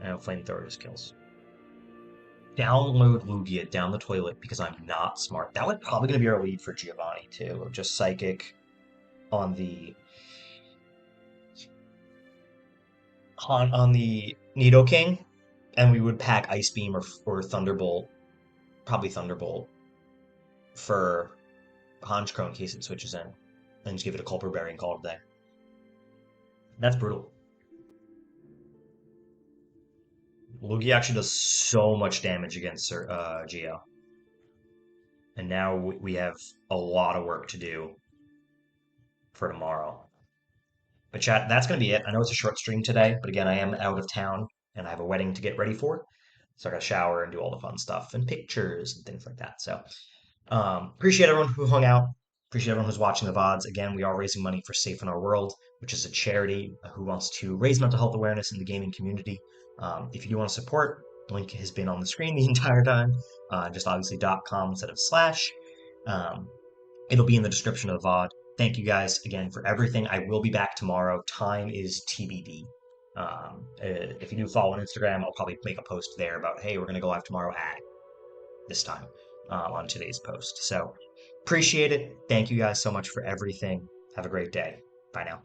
S1: And Flamethrower just kills. Download Lugia down the toilet because I'm not smart. That was probably going to be our lead for Giovanni, too. Just Psychic on the... on the Nidoking, and we would pack Ice Beam or Thunderbolt, probably Thunderbolt, for Honchkrow in case it switches in, and just give it a Culper Berry and call it a day. That's brutal. Lugia actually does so much damage against Geo. And now we have a lot of work to do for tomorrow. But chat, that's going to be it. I know it's a short stream today, but again, I am out of town and I have a wedding to get ready for. So I got to shower and do all the fun stuff and pictures and things like that. So appreciate everyone who hung out. Appreciate everyone who's watching the VODs. Again, we are raising money for Safe in Our World, which is a charity who wants to raise mental health awareness in the gaming community. If you do want to support, the link has been on the screen the entire time. Just obviously .com instead of slash. It'll be in the description of the VOD. Thank you guys again for everything. I will be back tomorrow. Time is TBD. If you do follow on Instagram, I'll probably make a post there about, hey, we're going to go live tomorrow at this time on today's post. So appreciate it. Thank you guys so much for everything. Have a great day. Bye now.